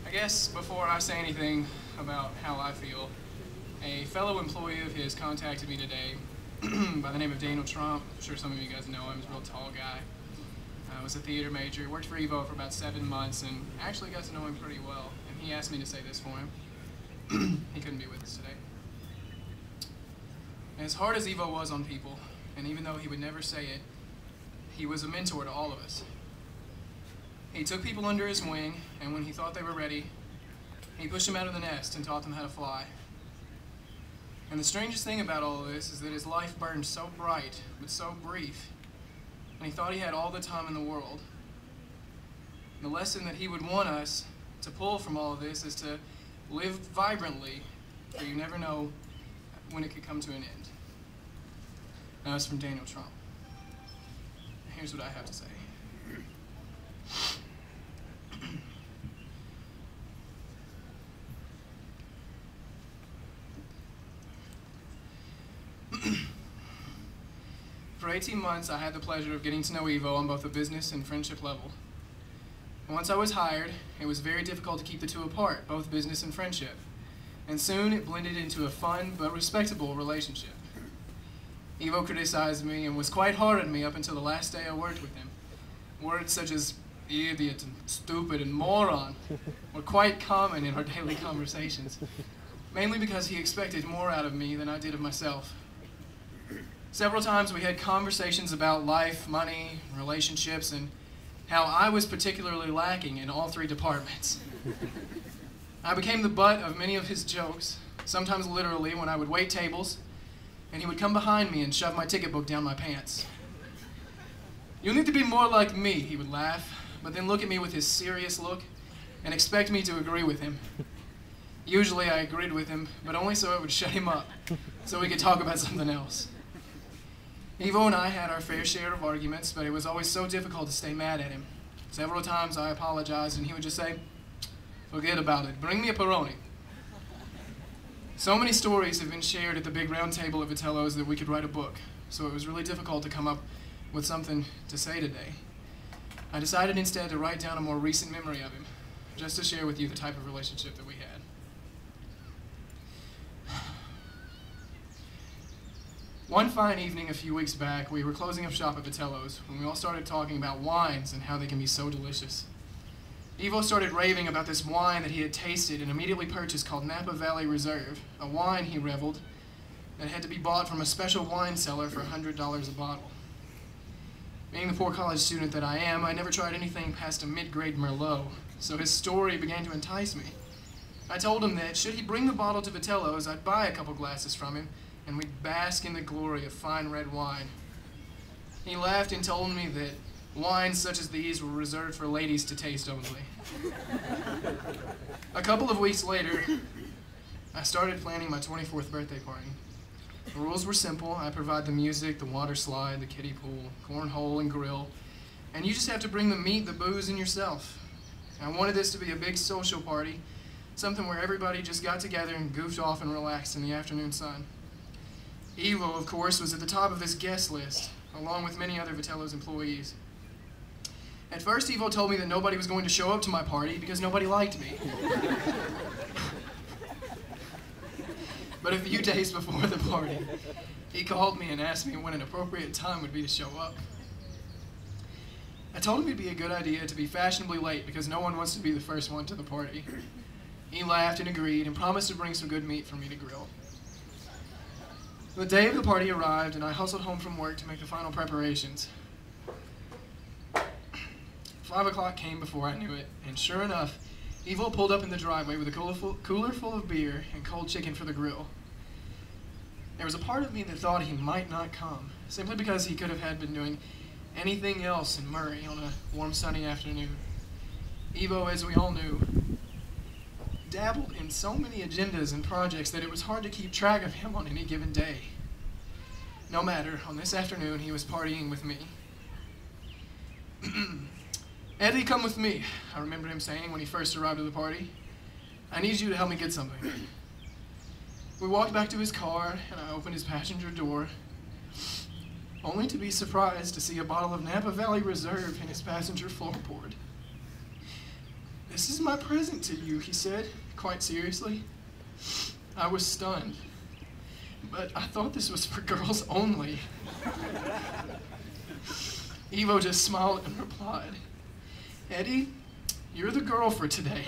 I guess before I say anything about how I feel, a fellow employee of his contacted me today by the name of Daniel Trump. I'm sure some of you guys know him. He's a real tall guy. Was a theater major, worked for Evo for about 7 months, and actually got to know him pretty well. And he asked me to say this for him. He couldn't be with us today. As hard as Evo was on people, and even though he would never say it, he was a mentor to all of us. He took people under his wing, and when he thought they were ready, he pushed them out of the nest and taught them how to fly. And the strangest thing about all of this is that his life burned so bright, but so brief, and he thought he had all the time in the world. And the lesson that he would want us to pull from all of this is to live vibrantly, for you never know when it could come to an end. Now it's from Daniel Trump. Here's what I have to say. For 18 months, I had the pleasure of getting to know Evo on both a business and friendship level. And once I was hired, it was very difficult to keep the two apart, both business and friendship. And soon it blended into a fun but respectable relationship. Evo criticized me and was quite hard on me up until the last day I worked with him. Words such as idiot and stupid and moron were quite common in our daily conversations, mainly because he expected more out of me than I did of myself. Several times we had conversations about life, money, relationships, and how I was particularly lacking in all three departments. I became the butt of many of his jokes, sometimes literally when I would wait tables, and he would come behind me and shove my ticket book down my pants. "You need to be more like me," he would laugh, but then look at me with his serious look and expect me to agree with him. Usually I agreed with him, but only so it would shut him up, so we could talk about something else. Evo and I had our fair share of arguments, but it was always so difficult to stay mad at him. Several times I apologized, and he would just say, "Forget about it, bring me a Peroni." So many stories have been shared at the big round table at Vitellos that we could write a book, so it was really difficult to come up with something to say today. I decided instead to write down a more recent memory of him, just to share with you the type of relationship that we had. One fine evening a few weeks back, we were closing up shop at Vitellos when we all started talking about wines and how they can be so delicious. Evo started raving about this wine that he had tasted and immediately purchased called Napa Valley Reserve, a wine, he reveled, that had to be bought from a special wine cellar for $100 a bottle. Being the poor college student that I am, I never tried anything past a mid-grade Marlowe, so his story began to entice me. I told him that should he bring the bottle to Vitellos, I'd buy a couple glasses from him, and we'd bask in the glory of fine red wine. He laughed and told me that wines such as these were reserved for ladies to taste only. A couple of weeks later, I started planning my 24th birthday party. The rules were simple. I provide the music, the water slide, the kiddie pool, cornhole, and grill, and you just have to bring the meat, the booze, and yourself. I wanted this to be a big social party, something where everybody just got together and goofed off and relaxed in the afternoon sun. Evo, of course, was at the top of his guest list, along with many other Vitellos employees. At first, Evo told me that nobody was going to show up to my party because nobody liked me. But a few days before the party, he called me and asked me when an appropriate time would be to show up. I told him it'd be a good idea to be fashionably late because no one wants to be the first one to the party. He laughed and agreed and promised to bring some good meat for me to grill. The day of the party arrived, and I hustled home from work to make the final preparations. 5 o'clock came before I knew it, and sure enough, Evo pulled up in the driveway with a cooler full of beer and cold chicken for the grill. There was a part of me that thought he might not come, simply because he could have been doing anything else in Murray on a warm sunny afternoon. Evo, as we all knew, dabbled in so many agendas and projects that it was hard to keep track of him on any given day. No matter, on this afternoon he was partying with me. "Eddie, come with me," I remember him saying when he first arrived at the party. "I need you to help me get something." We walked back to his car, and I opened his passenger door, only to be surprised to see a bottle of Napa Valley Reserve in his passenger floorboard. "This is my present to you," he said, quite seriously. I was stunned, but I thought this was for girls only. Evo just smiled and replied, "Eddie, you're the girl for today."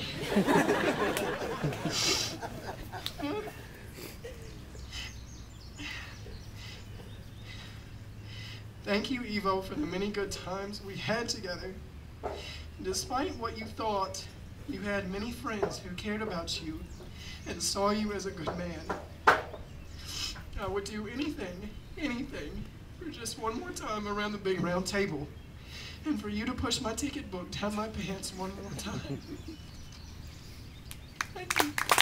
Thank you, Evo, for the many good times we had together. Despite what you thought, you had many friends who cared about you and saw you as a good man. I would do anything, for just one more time around the big round table, and for you to push my ticket book down my pants one more time. Thank you.